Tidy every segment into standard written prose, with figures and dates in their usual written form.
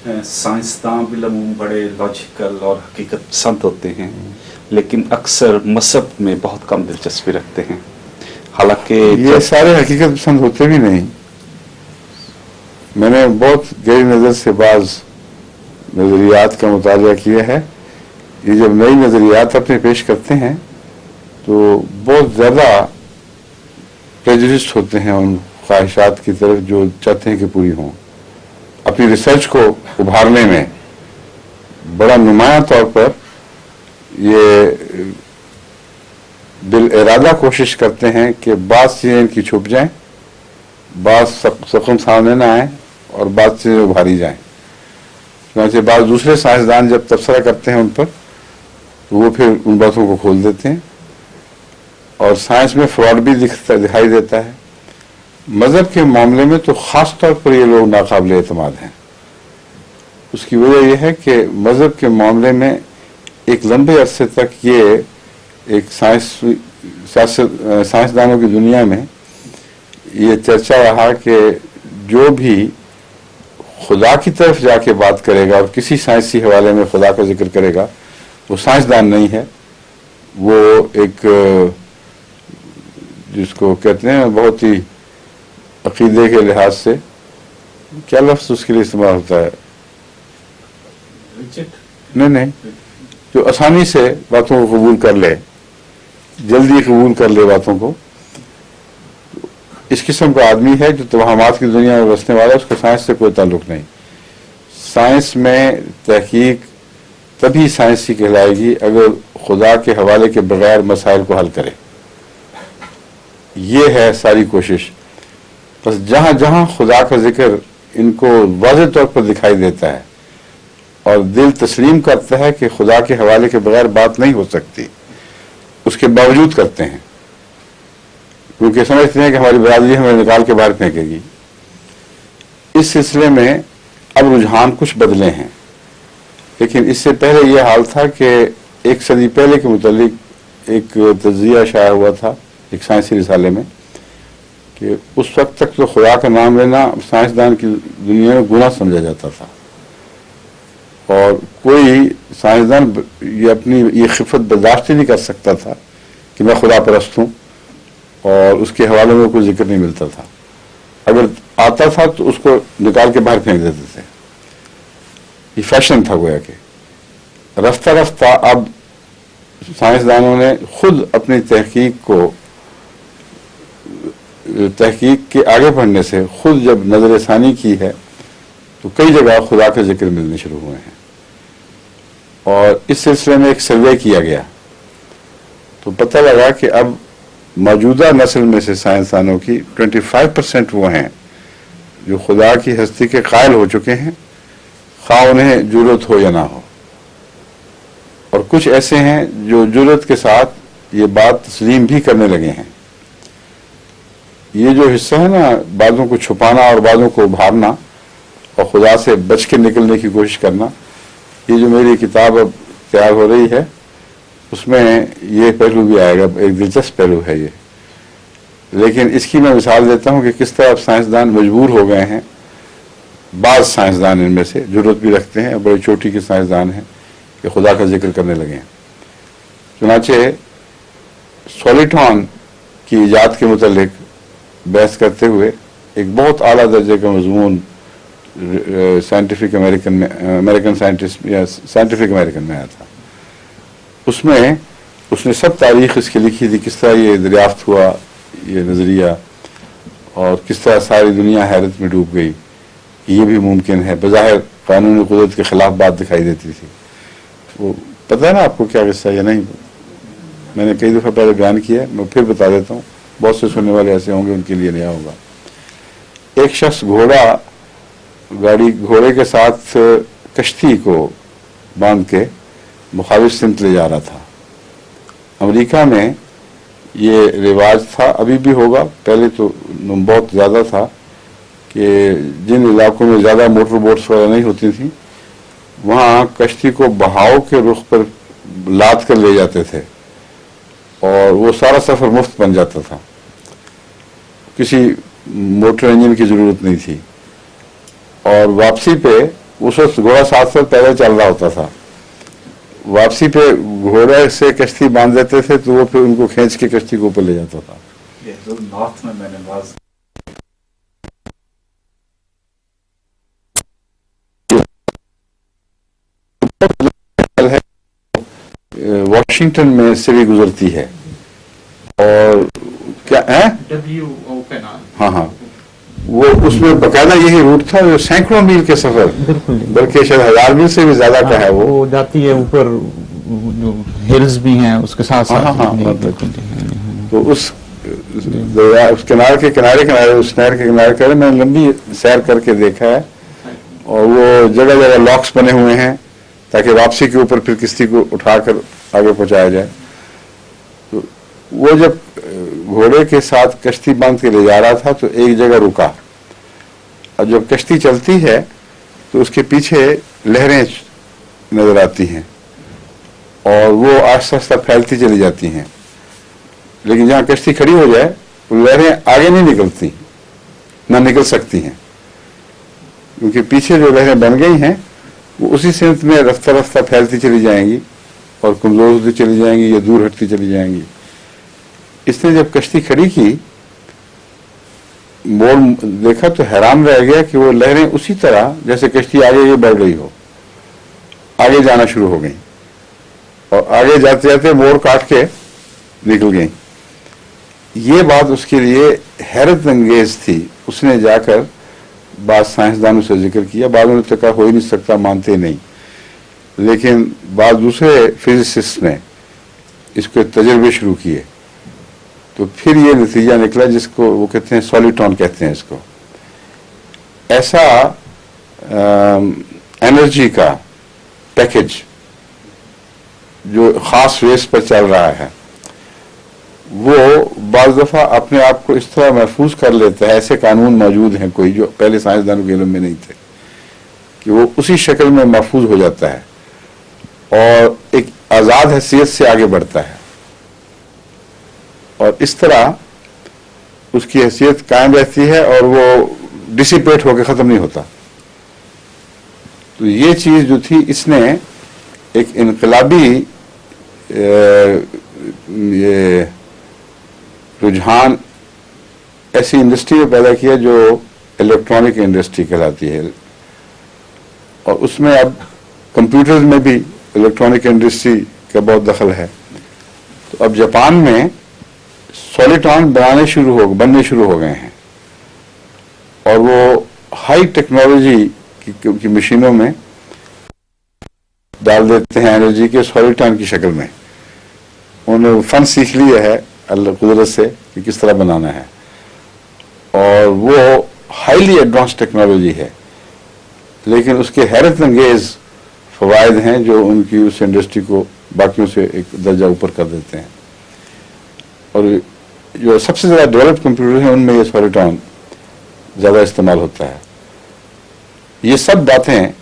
سائنسداں بالعموم بڑے لاجیکل اور حقیقت پسند ہوتے ہیں، لیکن اکثر مذہب میں بہت کم دلچسپی رکھتے ہیں، حالانکہ یہ سارے حقیقت پسند ہوتے بھی نہیں. میں نے بہت گہری نظر سے بعض نظریات کا مطالعہ کیا ہے. یہ جب نئی نظریات اپنے پیش کرتے ہیں تو بہت زیادہ پریجوڈسڈ ہوتے ہیں ان خواہشات کی طرف جو چاہتے ہیں کہ پوری ہوں. اپنی ریسرچ کو ابھارنے میں بڑا نمایاں طور پر یہ بالارادہ کوشش کرتے ہیں کہ بعض چیزیں ان کی چھپ جائیں، بعض سخن سامنے نہ آئیں اور بعض چیزیں ابھاری جائیں. چنانچہ بعض دوسرے سائنسدان جب تبصرہ کرتے ہیں ان پر تو وہ پھر ان باتوں کو کھول دیتے ہیں، اور سائنس میں فراڈ بھی دکھائی دیتا ہے. مذہب کے معاملے میں تو خاص طور پر یہ لوگ ناقابل اعتماد ہیں. اس کی وجہ یہ ہے کہ مذہب کے معاملے میں ایک لمبے عرصے تک یہ ایک سائنسدانوں کی دنیا میں یہ چرچا رہا کہ جو بھی خدا کی طرف جا کے بات کرے گا اور کسی سائنسی حوالے میں خدا کا ذکر کرے گا وہ سائنسدان نہیں ہے، وہ ایک جس کو کہتے ہیں بہت ہی عقیدے کے لحاظ سے کیا لفظ اس کے لیے استعمال ہوتا ہے، نہیں جو آسانی سے باتوں کو قبول کر لے، جلدی قبول کر لے باتوں کو، اس قسم کا آدمی ہے جو توہمات کی دنیا میں بسنے والا. اس کا سائنس سے کوئی تعلق نہیں. سائنس میں تحقیق تبھی سائنسی کہلائے گی اگر خدا کے حوالے کے بغیر مسائل کو حل کرے. یہ ہے ساری کوشش. بس جہاں جہاں خدا کا ذکر ان کو واضح طور پر دکھائی دیتا ہے اور دل تسلیم کرتا ہے کہ خدا کے حوالے کے بغیر بات نہیں ہو سکتی، اس کے باوجود کرتے ہیں، کیونکہ سمجھتے ہیں کہ ہماری برادری ہمیں نکال کے باہر پھینکے گی. اس سلسلے میں اب رجحان کچھ بدلے ہیں، لیکن اس سے پہلے یہ حال تھا کہ ایک صدی پہلے کے متعلق ایک تجزیہ شائع ہوا تھا ایک سائنسی رسالے میں کہ اس وقت تک تو خدا کا نام لینا سائنسدان کی دنیا میں گناہ سمجھا جاتا تھا، اور کوئی سائنسدان یہ اپنی یہ خفت برداشت ہی نہیں کر سکتا تھا کہ میں خدا پرست ہوں، اور اس کے حوالے میں کوئی ذکر نہیں ملتا تھا. اگر آتا تھا تو اس کو نکال کے باہر پھینک دیتے تھے. یہ فیشن تھا گویا کہ. رفتہ رفتہ اب سائنسدانوں نے خود اپنی تحقیق کے آگے بڑھنے سے خود جب نظر ثانی کی ہے تو کئی جگہ خدا کا ذکر ملنے شروع ہوئے ہیں. اور اس سلسلے میں ایک سروے کیا گیا تو پتہ لگا کہ اب موجودہ نسل میں سے سائنسدانوں کی 25% وہ ہیں جو خدا کی ہستی کے قائل ہو چکے ہیں، خواہ انہیں جرت ہو یا نہ ہو، اور کچھ ایسے ہیں جو جرت کے ساتھ یہ بات تسلیم بھی کرنے لگے ہیں. یہ جو حصہ ہے نا باتوں کو چھپانا اور باتوں کو ابھارنا اور خدا سے بچ کے نکلنے کی کوشش کرنا، یہ جو میری کتاب اب تیار ہو رہی ہے اس میں یہ پہلو بھی آئے گا. ایک دلچسپ پہلو ہے یہ، لیکن اس کی میں مثال دیتا ہوں کہ کس طرح اب سائنسدان مجبور ہو گئے ہیں. بعض سائنسدان ان میں سے ضرورت بھی رکھتے ہیں، بڑے چوٹی کے سائنسدان ہیں کہ خدا کا ذکر کرنے لگے ہیں. چنانچہ سولیٹان کی ایجاد کے متعلق بحث کرتے ہوئے ایک بہت اعلیٰ درجے کا مضمون سائنٹیفک امریکن میں امریکن سائنٹسٹ یا سائنٹیفک امریکن میں آیا تھا. اس میں اس نے سب تاریخ اس کی لکھی تھی، کس طرح یہ دریافت ہوا یہ نظریہ، اور کس طرح ساری دنیا حیرت میں ڈوب گئی کہ یہ بھی ممکن ہے. بظاہر قانونی قدرت کے خلاف بات دکھائی دیتی تھی. وہ پتہ ہے نا آپ کو کیا قصہ یا نہیں؟ میں نے کئی دفعہ پہلے بیان کیا، میں پھر بتا دیتا ہوں، بہت سے سننے والے ایسے ہوں گے ان کے لیے نیا ہوگا. ایک شخص گھوڑے کے ساتھ کشتی کو باندھ کے مخالف سمت لے جا رہا تھا. امریکہ میں یہ رواج تھا، ابھی بھی ہوگا، پہلے تو بہت زیادہ تھا کہ جن علاقوں میں زیادہ موٹر بوٹس وغیرہ نہیں ہوتی تھیں وہاں کشتی کو بہاؤ کے رخ پر لاد کر لے جاتے تھے اور وہ سارا سفر مفت بن جاتا تھا، کسی موٹر انجن کی ضرورت نہیں تھی. اور واپسی پہ उस वक्त घोड़ा 7 पैदल चल रहा होता था, वापसी पे घोड़े से कश्ती बांध देते थे तो वो फिर उनको खींच के कश्ती को ऊपर ले जाता था। ये जो नॉर्थ में मैंने बात वॉशिंगटन में से भी गुजरती है, और क्या है हाँ हाँ, वो उसमें बकायदा यही रूट था जो सैकड़ों मील के सफर, बल्कि शायद 1000 मील से भी ज्यादा का है वो जाती है ऊपर, जो हिल्स भी हैं उसके साथ साथ। हाँ, तो उस किनारे के किनारे उस नहर के किनारे किनारे मैंने लंबी सैर करके देखा है, और वो जगह जगह लॉक्स बने हुए हैं ताकि वापसी के ऊपर फिर किश्ती को उठाकर आगे पहुंचाया जाए। तो वो जब घोड़े के साथ कश्ती बांध के ले जा रहा था तो एक जगह रुका, और जब कश्ती चलती है तो उसके पीछे लहरें नजर आती हैं और वो आस्ता आस्ता फैलती चली जाती हैं, लेकिन जहाँ कश्ती खड़ी हो जाए वो लहरें आगे नहीं निकलती, ना निकल सकती हैं, क्योंकि पीछे जो लहरें बन गई हैं वो उसी सिमत में रफ्ता रफ्ता फैलती चली जाएंगी और कमजोर होती चली जाएंगी या दूर हटती चली जाएंगी। इसने जब कश्ती खड़ी की, मोड़ देखा तो हैरान रह गया कि वो लहरें उसी तरह जैसे कश्ती आगे ये बढ़ रही हो, आगे जाना शुरू हो गई, और आगे जाते जाते मोड़ काट के निकल गई। ये बात उसके लिए हैरत अंगेज थी। उसने जाकर बाद साइंसदानों से जिक्र किया, बाद उन्होंने तो कहा हो ही नहीं सकता, मानते नहीं, लेकिन बाद दूसरे फिजिसिस्ट ने इसके तजर्बे शुरू किए तो फिर ये नतीजा निकला जिसको वो कहते हैं सॉलिटॉन कहते हैं इसको। ऐसा एनर्जी का पैकेज जो खास रेस पर चल रहा है वो बाज़ दफ़ा अपने आप को इस तरह महफूज कर लेता है, ऐसे कानून मौजूद हैं कोई जो पहले साइंसदानों के इल्म में नहीं थे, कि वो उसी शक्ल में महफूज हो जाता है और एक आज़ाद हैसियत से आगे बढ़ता है, और इस तरह उसकी हैसियत कायम रहती है और वो डिसिपेट होकर ख़त्म नहीं होता। तो ये चीज़ जो थी, इसने एक इनकलाबी ये रुझान ऐसी इंडस्ट्री में पैदा किया जो इलेक्ट्रॉनिक इंडस्ट्री कहलाती है, और उसमें अब कंप्यूटर्स में भी इलेक्ट्रॉनिक इंडस्ट्री का बहुत दखल है। तो अब जापान में सॉलिटॉन बनने शुरू हो गए हैं, और वो हाई टेक्नोलॉजी की मशीनों में डाल देते हैं एनर्जी के सॉलिटॉन की शक्ल में। उन्होंने फन सीख लिया है अल्लाह कुदरत से कि किस तरह बनाना है, और वो हाईली एडवांस टेक्नोलॉजी है, लेकिन उसके हैरत अंगेज फवायद हैं जो उनकी उस इंडस्ट्री को बाकियों से एक दर्जा ऊपर कर देते हैं। और जो सबसे ज़्यादा डेवलप्ड कंप्यूटर हैं उनमें ये सॉलिटॉन ज़्यादा इस्तेमाल होता है। ये सब बातें,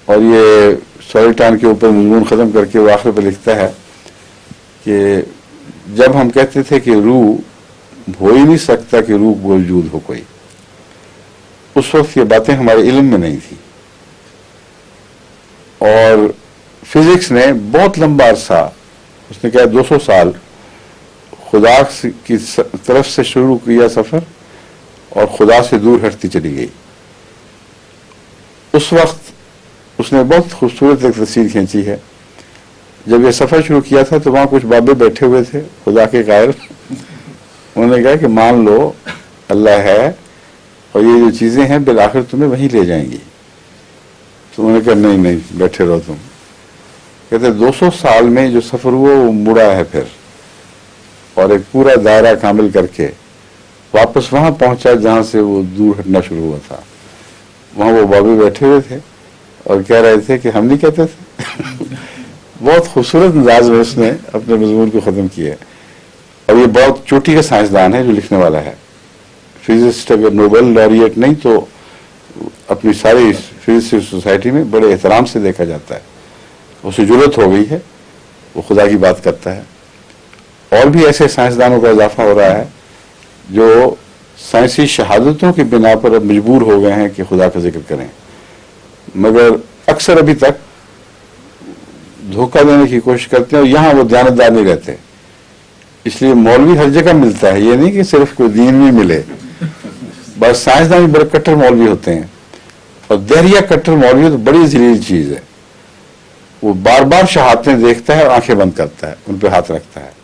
और ये सॉलिटॉन के ऊपर मजमून ख़त्म करके वो आखिर पर लिखता है कि जब हम कहते थे कि रूह हो ही नहीं सकता कि रूह मौजूद हो कोई, उस वक्त ये बातें हमारे इल्म में नहीं थी, और फिजिक्स ने बहुत लंबा अरसा, उसने कहा 200 साल खुदा की तरफ से शुरू किया सफर और खुदा से दूर हटती चली गई। उस वक्त उसने बहुत खूबसूरत एक तस्वीर खींची है। जब ये सफर शुरू किया था तो वहां कुछ बाबे बैठे हुए थे खुदा के कायल। उन्होंने कहा कि मान लो अल्लाह है और ये जो चीजें हैं बिल आखिर तुम्हें वहीं ले जाएंगी। तो उन्होंने कहा नहीं नहीं बैठे रहो तुम। कहते 200 साल में जो सफर हुआ वो मुड़ा है फिर, और एक पूरा दायरा कामिल करके वापस वहां पहुंचा जहां से वो दूर हटना शुरू हुआ था। वहां वो बाबे बैठे हुए थे और कह रहे थे कि हम नहीं कहते थे। बहुत खूबसूरत अंदाज में उसने अपने मजमून को ख़त्म किया है, और ये बहुत चोटी का साइंसदान है जो लिखने वाला है। फिजिसिस्ट अगर नोबेल लॉरिएट नहीं तो अपनी सारी फिजिक्स सोसाइटी में बड़े एहतराम से देखा जाता है। उसे जरूरत हो गई है, वो खुदा की बात करता है। और भी ऐसे साइंसदानों का इजाफा हो रहा है जो साइंसी शहादतों की बिना पर अब मजबूर हो गए हैं कि खुदा का जिक्र करें। मगर अक्सर अभी तक धोखा देने की कोशिश करते हैं और यहाँ वो दयानतदार नहीं रहते। इसलिए मौलवी हर जगह मिलता है, ये नहीं कि सिर्फ कोई दीन में मिले। बस साइंसदान भी बड़े कट्टर मौलवी होते हैं, और दहरिया कट्टर मौलवी तो बड़ी जलील चीज है। वो बार बार शहादतें देखता है और आंखें बंद करता है, उन पे हाथ रखता है।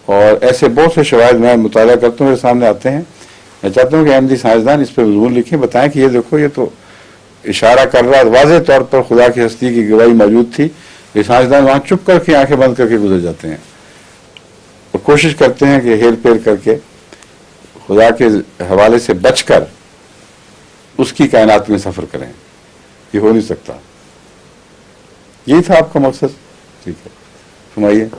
और ऐसे बहुत से शवाहिद मैं मुताला करता हूँ, मेरे सामने आते हैं। मैं चाहता हूँ कि अहमदी साइंसदान इस पर मजमून लिखें, बताएं कि ये देखो, ये तो इशारा कर रहा है, वाज़ेह तौर पर खुदा की हस्ती की गवाही मौजूद थी। ये साइंसदान वहां चुप करके आंखें बंद करके गुजर जाते हैं और कोशिश करते हैं कि हेर फेर करके खुदा के हवाले से बचकर उसकी कायनात में सफर करें। ये हो नहीं सकता। यही था आपका मकसद? ठीक है, फरमाइए।